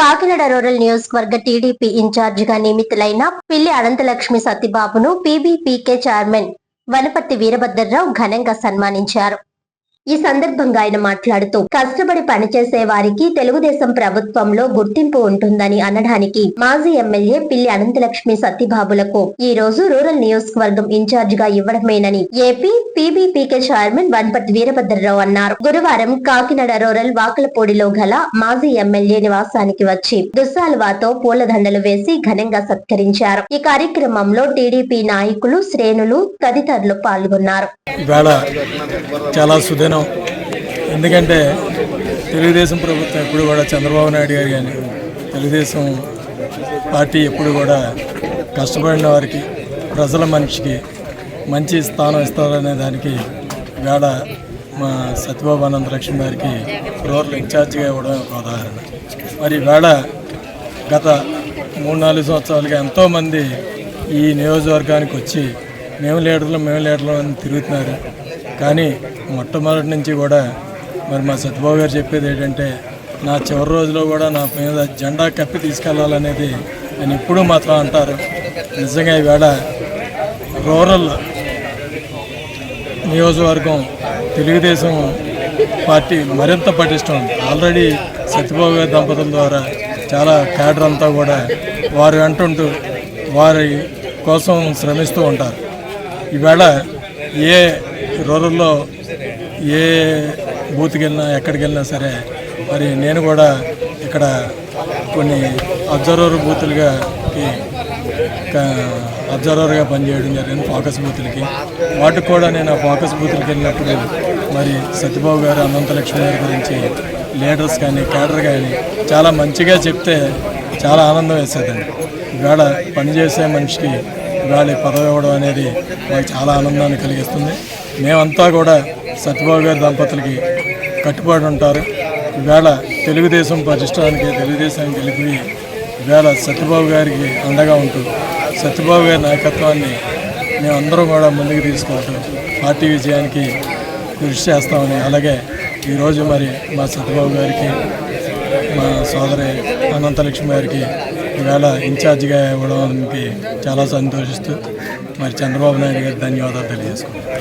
Kakinada rural నియోజకవర్గ TDP ఇన్ఛార్జిగా నియమితులైన పిల్లి అనంతలక్ష్మి సత్యబాబును పీబీపీకే చైర్మన్ వనపర్తి వీరభద్రరావు ఘనంగా సన్మానించారు. ఈ సందర్భంగా ఆయన మాట్లాడుతూ కష్టపడి పనిచేసే వారికి తెలుగుదేశం ప్రభుత్వంలో గుర్తింపు ఉంటుందని అనడానికి మాజీ ఎమ్మెల్యే పిల్లి అనంతలక్ష్మి సత్యబాబులకు ఈ రోజు రూరల్ నియోజకవర్గం ఇన్ఛార్జ్ గా ఇవ్వడమేనని ఏపీ పీబీపీకే చైర్మన్ వనపర్తి వీరభద్రరావు అన్నారు. గురువారం కాకినాడ రూరల్ వాకలపూడిలో గల మాజీ ఎమ్మెల్యే నివాసానికి వచ్చి దుస్సాలువాతో పూలదండలు వేసి ఘనంగా సత్కరించారు. ఈ కార్యక్రమంలో టీడీపీ నాయకులు, శ్రేణులు తదితరులు పాల్గొన్నారు. ఎందుకంటే తెలుగుదేశం ప్రభుత్వం ఎప్పుడు కూడా చంద్రబాబు నాయుడు గారు కానీ తెలుగుదేశం పార్టీ ఎప్పుడు కూడా కష్టపడిన వారికి, ప్రజల మనిషికి మంచి స్థానం ఇస్తారనే దానికి వేళ మా సత్యబాబు అనంతలక్ష్మి గారికి రూరల్ ఇన్ఛార్జిగా ఇవ్వడం ఒక ఉదాహరణ. మరి వేళ గత 3-4 సంవత్సరాలుగా ఎంతోమంది ఈ నియోజకవర్గానికి వచ్చి మేము లీడర్లు అని తిరుగుతున్నారు. కానీ మొట్టమొదటి నుంచి కూడా మరి మా సత్యబాబు గారు చెప్పేది ఏంటంటే, నా చివరి రోజులో కూడా నా మీద జెండా కప్పి తీసుకెళ్లాలనేది ఆయన ఎప్పుడూ మాత్రం అంటారు. నిజంగా ఈవేళ రూరల్ నియోజకవర్గం తెలుగుదేశం పార్టీ మరింత పటిష్టం. ఆల్రెడీ సత్యబాబు గారి దంపతుల ద్వారా చాలా క్యాడర్ అంతా కూడా వారు అంటుంటూ వారి కోసం శ్రమిస్తూ ఉంటారు. ఈవేళ ఏ రూరల్లో ఏ బూత్కి వెళ్ళినా ఎక్కడికి వెళ్ళినా సరే మరి నేను కూడా ఇక్కడ కొన్ని అబ్జర్వర్ బూతులుగా అబ్జర్వర్గా పనిచేయడం జరిగింది. ఫోకస్ బూతులకి వాటికి కూడా నేను ఆ ఫోకస్ బూతులకి వెళ్ళినప్పుడు మరి సత్యబాబు గారు, అనంతలక్ష్మి గారి గురించి లీడర్స్ కానీ క్యాడర్ కానీ చాలా మంచిగా చెప్తే చాలా ఆనందం వేసేదండి. ఇవాళ పనిచేసే మనిషికి ఇవాళ పదవి ఇవ్వడం అనేది మాకు చాలా ఆనందాన్ని కలిగిస్తుంది. మేమంతా కూడా సత్యబాబు గారి దంపతులకి కట్టుబడి ఉంటారు. ఈవేళ తెలుగుదేశం పటిష్టానికి, తెలుగుదేశం గెలిపి ఈవేళ సత్యబాబు గారికి అండగా ఉంటూ సత్యబాబు గారి నాయకత్వాన్ని మేమందరం కూడా ముందుకు తీసుకుంటూ పార్టీ విజయానికి కృషి చేస్తామని, అలాగే ఈరోజు మరి మా సత్యబాబు గారికి, మా సోదరి అనంతలక్ష్మి గారికి ఈవేళ ఇన్ఛార్జిగా ఇవ్వడానికి చాలా సంతోషిస్తూ మరి చంద్రబాబు నాయుడు గారికి ధన్యవాదాలు తెలియజేసుకుంటాం.